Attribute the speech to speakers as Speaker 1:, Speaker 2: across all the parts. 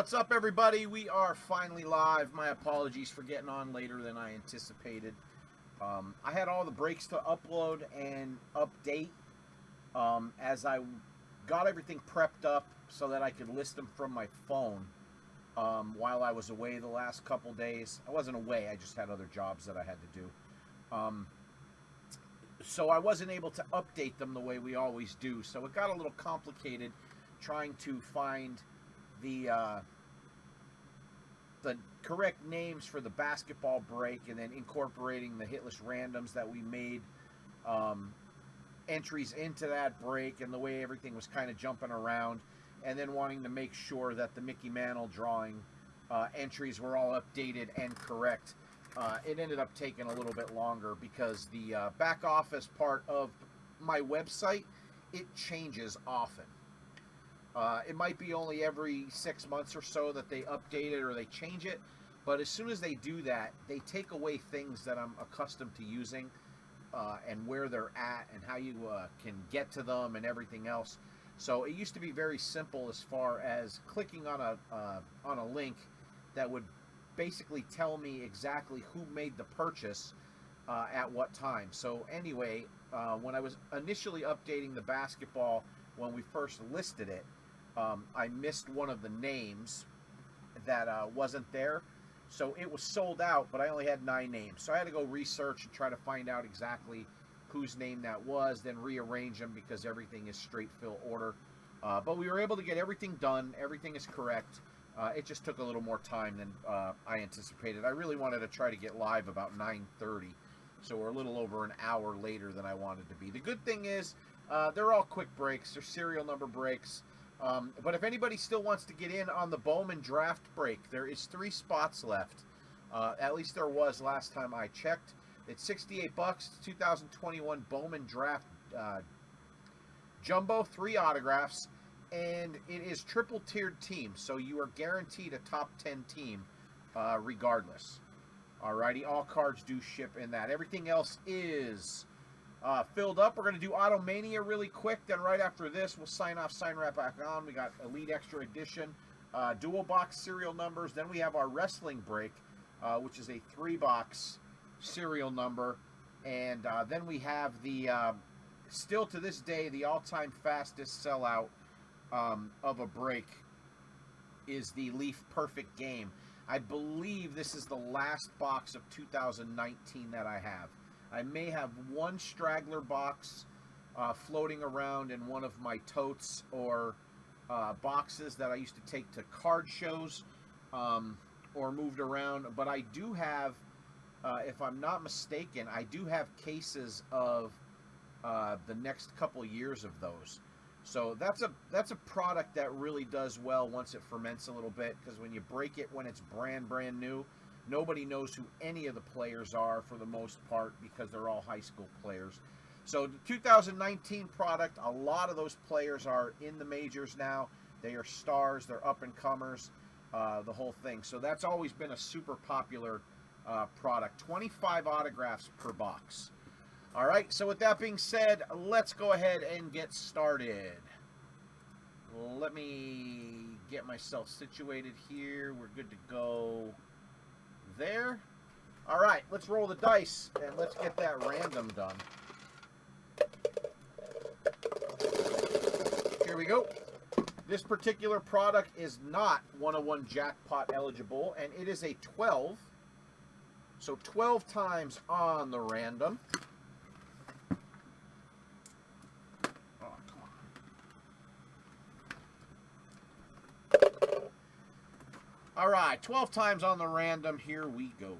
Speaker 1: what's up, everybody? We are finally live. My apologies for getting on later than I anticipated. I had all the breaks to upload and update as I got everything prepped up so that I could list them from my phone while I was away the last couple days. I wasn't away, I just had other jobs that I had to do. So I wasn't able to update them the way we always do. So it got a little complicated trying to find the correct names for the basketball break and then incorporating the hitless randoms that we made entries into that break and the way everything was kind of jumping around, and then wanting to make sure that the Mickey Mantle drawing entries were all updated and correct. It ended up taking a little bit longer because the back office part of my website, it changes often. It might be only every 6 months or so that they update it or they change it, but as soon as they do that, they take away things that I'm accustomed to using and where they're at and how you can get to them and everything else. So it used to be very simple as far as clicking on a link that would basically tell me exactly who made the purchase at what time. So anyway, when I was initially updating the basketball when we first listed it, I missed one of the names that wasn't there. So it was sold out, but I only had 9 names. So I had to go research and try to find out exactly whose name that was, then rearrange them because everything is straight fill order. But we were able to get everything done. Everything is correct. It just took a little more time than I anticipated. I really wanted to try to get live about 9:30. So we're a little over an hour later than I wanted to be. The good thing is they're all quick breaks. They're serial number breaks. But if anybody still wants to get in on the Bowman draft break, there is 3 spots left. At least there was last time I checked. It's $68. 2021 Bowman draft jumbo, 3 autographs, and it is triple tiered team. So you are guaranteed a top 10 team regardless. Alrighty, all cards do ship in that. Everything else is filled up. We're going to do Automania really quick. Then right after this, we'll sign off, sign right back on. We got Elite Extra Edition, dual box serial numbers. Then we have our wrestling break, which is a 3-box serial number. And then we have the, still to this day, the all-time fastest sellout of a break is the Leaf Perfect Game. I believe this is the last box of 2019 that I have. I may have one straggler box floating around in one of my totes or boxes that I used to take to card shows or moved around. But I do have, if I'm not mistaken, I do have cases of the next couple years of those. So that's a product that really does well once it ferments a little bit, because when you break it when it's brand new, nobody knows who any of the players are for the most part because they're all high school players. So the 2019 product, a lot of those players are in the majors now. They are stars, they're up-and-comers, the whole thing. So that's always been a super popular product. 25 autographs per box. All right, so with that being said, let's go ahead and get started. Let me get myself situated here. We're good to go there. All right, let's roll the dice and let's get that random done. Here we go. This particular product is not 101 jackpot eligible, and it is a 12. So 12 times on the random. All right, 12 times on the random. Here we go.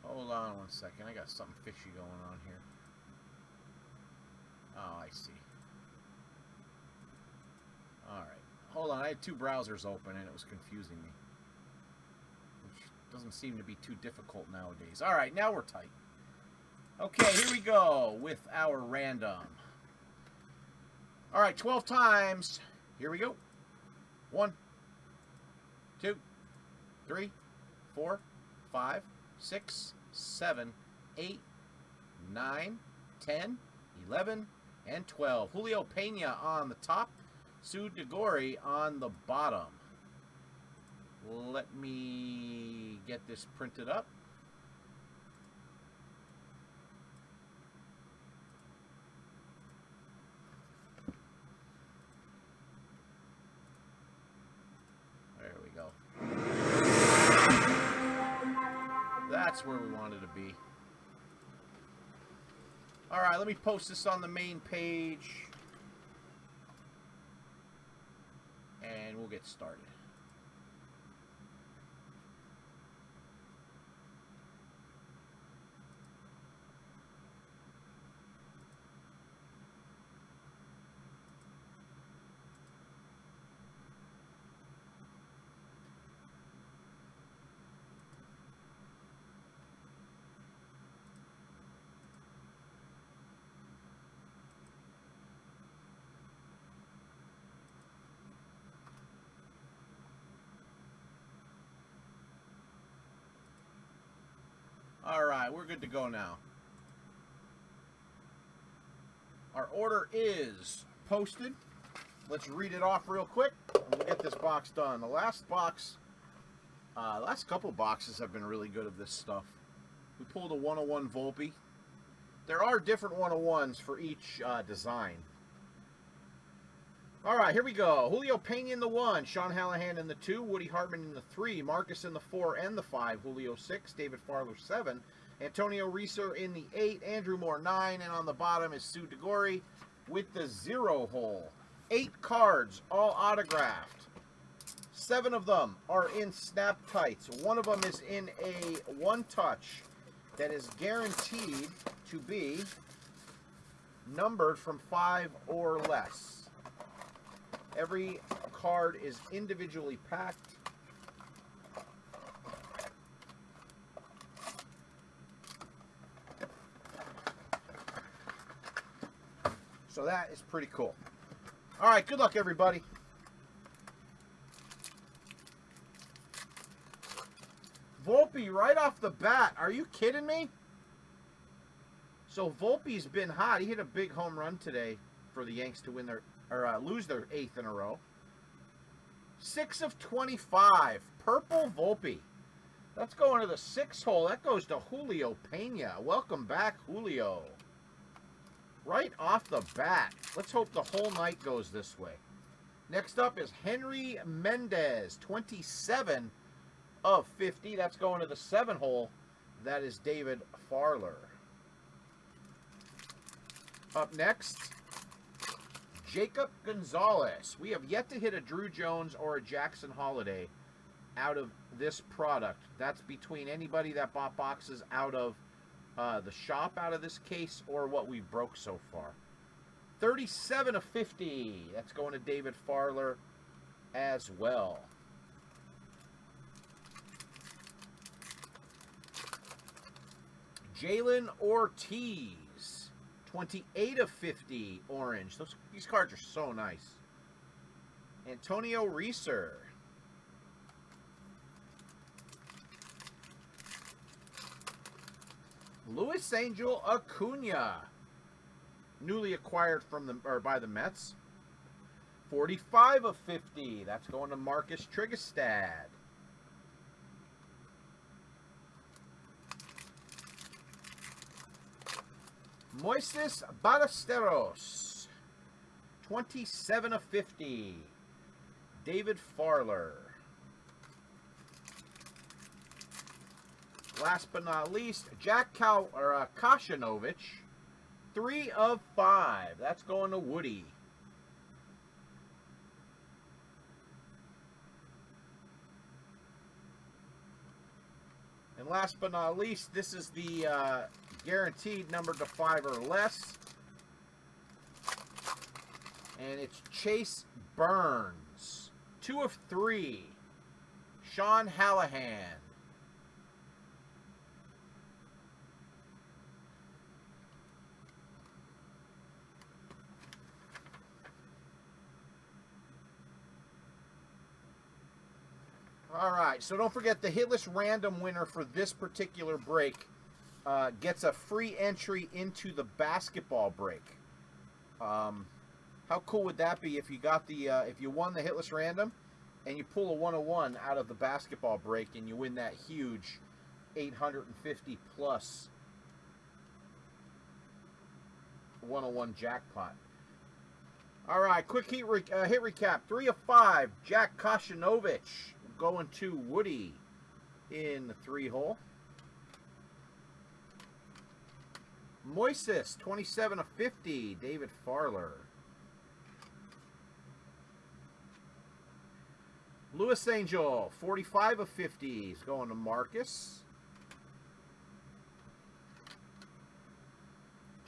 Speaker 1: Hold on one second. I got something fishy going on here. Oh, I see. Alright. Hold on, I had 2 browsers open and it was confusing me. Which doesn't seem to be too difficult nowadays. Alright, now we're tight. Okay, here we go with our random. All right, 12 times. Here we go. 1, 2, 3, 4, 5, 6, 7, 8, 9, 10, 11, and 12. Julio Pena on the top. Sue DeGori on the bottom. Let me get this printed up. There we go. That's where we wanted to be. All right, let me post this on the main page. And we'll get started. All right, we're good to go now. Our order is posted. Let's read it off real quick, and we'll get this box done. The last box, last couple boxes have been really good of this stuff. We pulled a 101 Volpe. There are different 101s for each design. All right, here we go. Julio Pena in the 1, Sean Hallahan in the 2, Woody Hartman in the 3, Marcus in the 4 and the 5, Julio 6, David Farler 7, Antonio Reeser in the 8, Andrew Moore 9, and on the bottom is Sue DeGori with the 0 hole. 8 cards, all autographed. 7 of them are in snap tights. 1 of them is in a one-touch that is guaranteed to be numbered from 5 or less. Every card is individually packed. So that is pretty cool. All right, good luck, everybody. Volpe right off the bat. Are you kidding me? So Volpe's been hot. He hit a big home run today for the Yanks to win their lose their 8th in a row. 6 of 25. Purple Volpe. That's going to the 6 hole. That goes to Julio Pena. Welcome back, Julio. Right off the bat. Let's hope the whole night goes this way. Next up is Henry Mendez. 27 of 50. That's going to the 7 hole. That is David Farler. Up next, Jacob Gonzalez. We have yet to hit a Drew Jones or a Jackson Holiday out of this product. That's between anybody that bought boxes out of the shop out of this case or what we broke so far. 37 of 50. That's going to David Farler as well. Jalen Ortiz. 28 of 50 orange. These cards are so nice. Antonio Reeser. Luis Angel Acuna. Newly acquired from by the Mets. 45 of 50. That's going to Marcus Trigestad. Moises Ballesteros, 27 of 50. David Farler. Last but not least, Jack Kashinovich, 3 of 5. That's going to Woody. And last but not least, this is the guaranteed number to 5 or less. And it's Chase Burns. 2 of 3. Sean Hallahan. All right, so don't forget the hitless random winner for this particular break gets a free entry into the basketball break. How cool would that be if you got the if you won the hitless random and you pull a 101 out of the basketball break and you win that huge 850 plus 101 jackpot. All right, quick hit recap. 3 of 5. Jack Koshinovich going to Woody in the 3-hole. Moises, 27 of 50. David Farler. Louis Angel, 45 of 50. He's going to Marcus.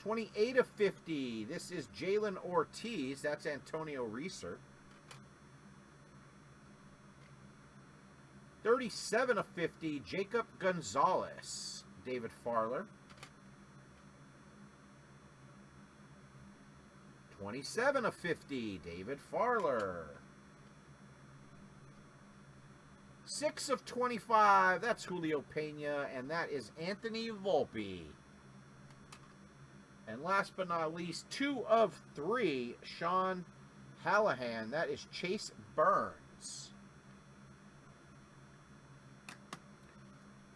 Speaker 1: 28 of 50. This is Jalen Ortiz. That's Antonio Reeser. 37 of 50. Jacob Gonzalez. David Farler. 27 of 50. David Farler. 6 of 25. That's Julio Pena. And that is Anthony Volpe. And last but not least, 2 of 3, Sean Hallahan. That is Chase Burns.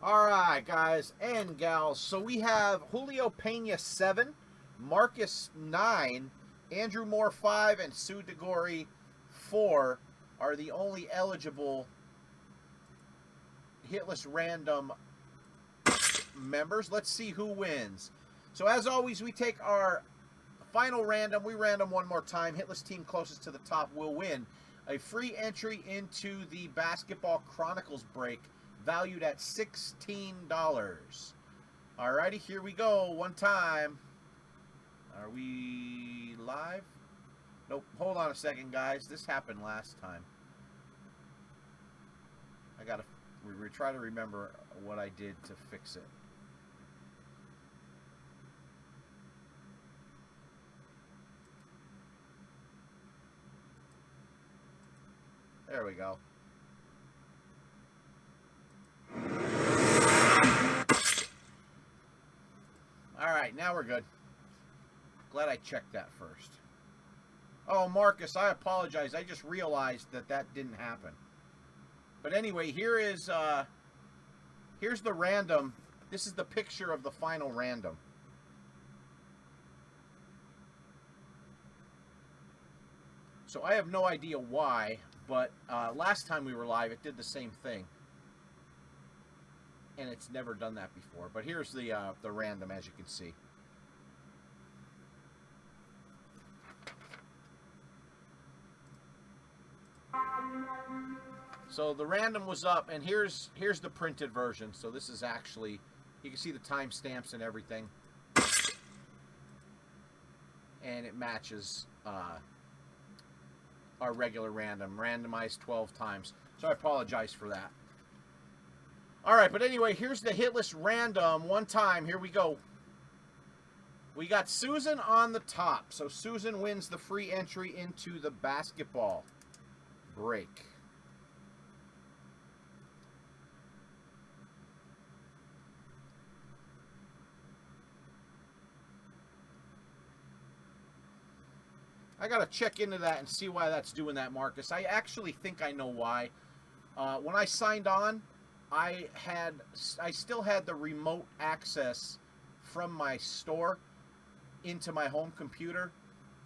Speaker 1: All right, guys and gals. So we have Julio Pena 7, Marcus 9, Andrew Moore 5, and Sue DeGori 4 are the only eligible hitless random members. Let's see who wins. So as always, we take our final random. We random one more time. Hitless team closest to the top will win a free entry into the Basketball Chronicles break, valued at $16. Alrighty, here we go. One time. Are we live? Nope. Hold on a second, guys. This happened last time. I gotta try to remember what I did to fix it. There we go. All right, now we're good. Glad I checked that first. Oh, Marcus, I apologize. I just realized that that didn't happen. But anyway, here's the random. This is the picture of the final random. So I have no idea why, but last time we were live, it did the same thing. And it's never done that before. But here's the random, as you can see. So the random was up, and here's the printed version. So this is actually, you can see the timestamps and everything. And it matches our regular random, randomized 12 times. So I apologize for that. All right, but anyway, here's the hitless random one time. Here we go. We got Susan on the top. So Susan wins the free entry into the basketball break. I got to check into that and see why that's doing that, Marcus. I actually think I know why. When I signed on, I still had the remote access from my store into my home computer.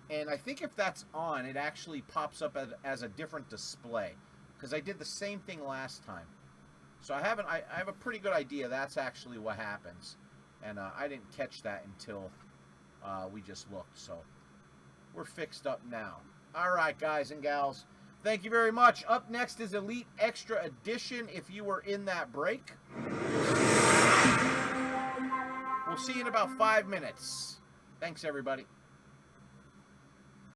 Speaker 1: And I think if that's on, it actually pops up as a different display. Because I did the same thing last time. So I have a pretty good idea that's actually what happens. And I didn't catch that until we just looked. So we're fixed up now. All right, guys and gals. Thank you very much. Up next is Elite Extra Edition if you were in that break. We'll see you in about 5 minutes. Thanks, everybody.